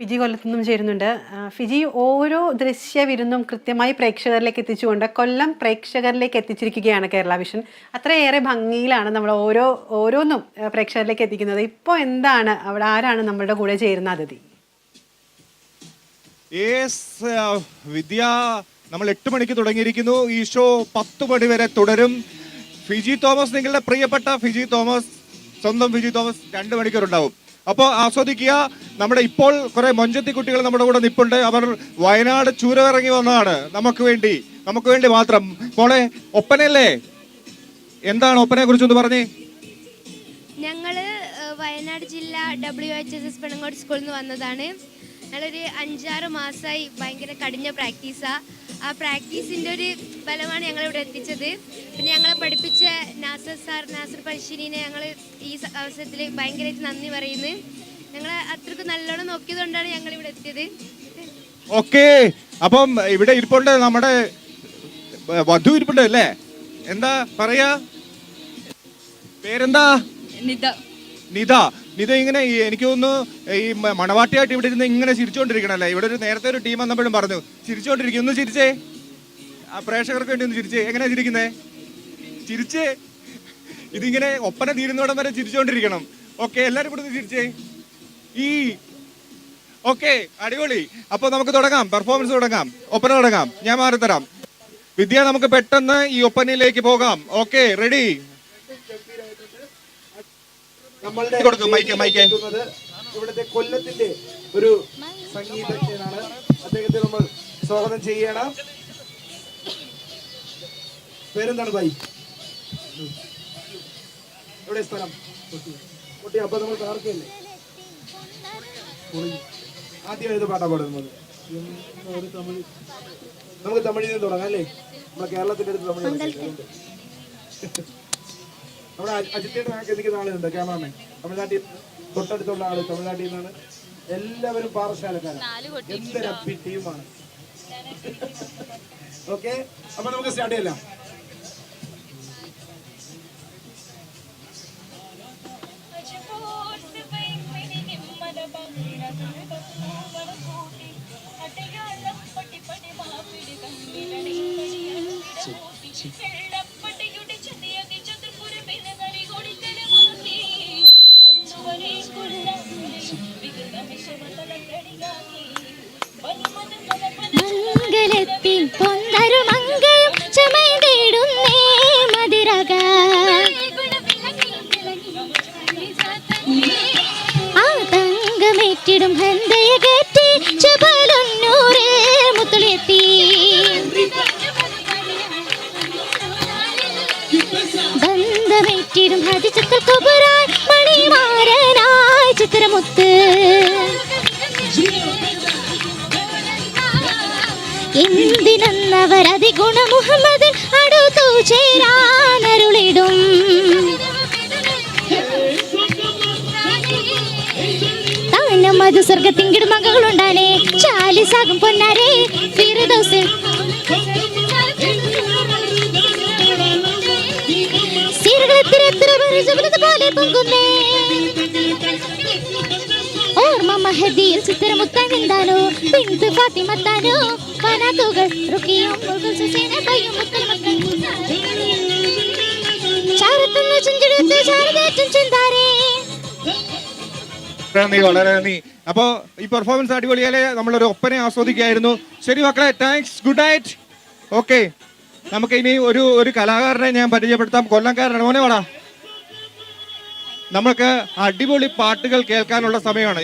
Fiji കൊല്ലത്തു നിന്നും ചേരുന്നുണ്ട്. Fiji ഓരോ ദൃശ്യവിരുന്നും കൃത്യമായി പ്രേക്ഷകരിലേക്ക് എത്തിച്ചുകൊണ്ട് കൊല്ലം പ്രേക്ഷകരിലേക്ക് എത്തിച്ചിരിക്കുകയാണ് കേരള വിഷൻ. അത്രയേറെ ഭംഗിയിലാണ് നമ്മൾ ഓരോന്നും പ്രേക്ഷകരിലേക്ക് എത്തിക്കുന്നത്. ഇപ്പോൾ എന്താണ് അവിടെ, ആരാണ് നമ്മളുടെ കൂടെ ചേരുന്ന അതിഥി? വിദ്യ, നമ്മൾ 8 മണിക്ക് തുടങ്ങിയിരിക്കുന്നു. ഈ ഷോ 10 മണി വരെ തുടരും. ഫിജി തോമസ്, നിങ്ങളുടെ പ്രിയപ്പെട്ട ഫിജി തോമസ്, സ്വന്തം ഫിജി തോമസ് 2 മണിക്കൂർ ഉണ്ടാവും. അപ്പോൾ ആസ്വദിക്കുക. നമ്മുടെ ഇപ്പോൾ കുറെ മൊഞ്ചത്തി കുട്ടികൾ നമ്മുടെ കൂടെ നിപ്പുണ്ട്. അവർ വയനാട് ചൂരമിറങ്ങി വന്നതാണ് നമുക്ക് വേണ്ടി മാത്രം. മോളെ, ഒപ്പനയല്ലേ? എന്താണ് ഒപ്പനയെ കുറിച്ചൊന്ന് പറഞ്ഞേ. ഞങ്ങള് വയനാട് ജില്ല WHSS പെണ്ണങ്ങോട് സ്കൂളിൽ നിന്ന് വന്നതാണ്. ഞങ്ങളൊരു 5-6 മാസമായി ഭയങ്കര കഠിന പ്രാക്ടീസാണ്. ആ പ്രാക്ടീസിൻ്റെ ഒരു ഫലമാണ് ഞങ്ങളിവിടെ എത്തിച്ചത്. പിന്നെ ഞങ്ങളെ പഠിപ്പിച്ച നാസർ പഴശ്ശിനെ ഞങ്ങൾ ഈ അവസരത്തിൽ ഭയങ്കരമായിട്ട് നന്ദി പറയുന്നു. ഞങ്ങളെ അത്രയ്ക്ക് നല്ലോണം നോക്കിയതുകൊണ്ടാണ് ഞങ്ങൾ ഇവിടെ എത്തിയത്. ഓക്കെ, അപ്പം ഇവിടെ ഇരിപ്പുണ്ട് നമ്മുടെ വധു ഇരിപ്പുണ്ട് അല്ലേ? എന്താ പറയാ, പേരെന്താ? നിത. ഇങ്ങനെ എനിക്ക് തോന്നുന്നു ഈ മണവാട്ടിയായിട്ട് ഇവിടെ ഇരുന്ന് ഇങ്ങനെ ചിരിച്ചോണ്ടിരിക്കണല്ലേ? ഇവിടെ നേരത്തെ ഒരു ടീം വന്നപ്പോഴും പറഞ്ഞു ചിരിച്ചോണ്ടിരിക്കും. ഒന്ന് ചിരിച്ചേ, ആ പ്രേക്ഷകർക്ക് വേണ്ടി ഒന്ന് ചിരിച്ചേ. എങ്ങനെയാ ചിരിക്കുന്നേ? ചിരിച്ചേ. ഇതിങ്ങനെ ഒപ്പന തീരുന്നോടം വരെ ചിരിച്ചോണ്ടിരിക്കണം. ഓക്കെ, എല്ലാരും കൂടെ ഒന്ന് ചിരിച്ചേ. ഓക്കെ, അടിപൊളി. അപ്പൊ നമുക്ക് തുടങ്ങാം, പെർഫോമൻസ് തുടങ്ങാം, ഒപ്പന തുടങ്ങാം. ഞാൻ മാറിത്തരാം. വിദ്യ, നമുക്ക് പെട്ടെന്ന് ഈ ഒപ്പനയിലേക്ക് പോകാം. Okay, ready? ഇവിടുത്തെ കൊല്ലത്തിന്റെ ഒരു സംഗീതജ്ഞനാണ്. അദ്ദേഹത്തെ നമ്മൾ സ്വാഗതം ചെയ്യണം. പേരെന്താണ് ഭായി? എവിടെ സ്ഥലം? കുട്ടി. അപ്പൊ നമ്മൾ കാർക്കല്ലേ? ആദ്യം ഏത് പാട്ടാ പാടുന്നത്? നമുക്ക് തമിഴിൽ നിന്ന് തുടങ്ങാം അല്ലേ? നമ്മളെ കേരളത്തിന്റെ അടുത്ത് തമിഴ്. നമ്മുടെ അജിത്തേട്ടൻ നിൽക്കുന്ന ആളുണ്ട്, ക്യാമറമാൻ. തമിഴ്നാട്ടിൽ തൊട്ടടുത്തുള്ള ആള് തമിഴ്നാട്ടിൽ നിന്നാണ്. എല്ലാവരും പാറശാലക്കാരാണ്. എന്തൊരപ്പി ടീമാണ്. ഓക്കെ, അപ്പൊ നമുക്ക് സ്റ്റാർട്ട് ചെയ്യാം. മംഗലത്തിൽ പൊന്തരു മങ്കയും ചമൈതേടുന്നേ മതിരക ആ തങ്കമേറ്റിടും ഹൃദയ കെട്ടി ചപലൊന്നൂരേ മുത്തുളിയെത്തി ബന്ധമേറ്റിടും ഹരിചത്തിൽ കുബുരാൻ മണിമാരനായി ചിത്രമുത്ത് എന്തിനന്നവർ അതിഗുണ മുഹമ്മദ് അടുത്തു ചേരാനരുളിടും താനം അത് സ്വർഗത്തിങ്കിടും മകളുണ്ടാനേ ചാലിസാകും പൊന്നാരേ ഫിർദൗസിൽ പോലെ പൊങ്കുന്നേ ഓർമ്മ മഹദിയിൽ ചിത്രമുത്താനെന്താനോ പിന്ത് ഫാത്തിമത്താനോ പനാത്തുകൾ റുക്കിയും സുസേനയും ചാരത്തുന്ന ചുഞ്ചിടത്ത് ചാരതേറ്റും ചിന്താരേ. വളരെ നന്ദി. അപ്പോ ഈ പെർഫോമൻസ് അടിപൊളിയാലേ, നമ്മളൊരു ഒപ്പനെ ആസ്വദിക്കുകയായിരുന്നു. ശരി മക്കളെ, താങ്ക്സ്, ഗുഡ് നൈറ്റ്. ഓക്കെ, നമുക്ക് ഇനി ഒരു കലാകാരനെ ഞാൻ പരിചയപ്പെടുത്താം. കൊല്ലംകാരനാണ്. മോനെ വാടാ. നമുക്ക് അടിപൊളി പാട്ടുകൾ കേൾക്കാനുള്ള സമയമാണ്.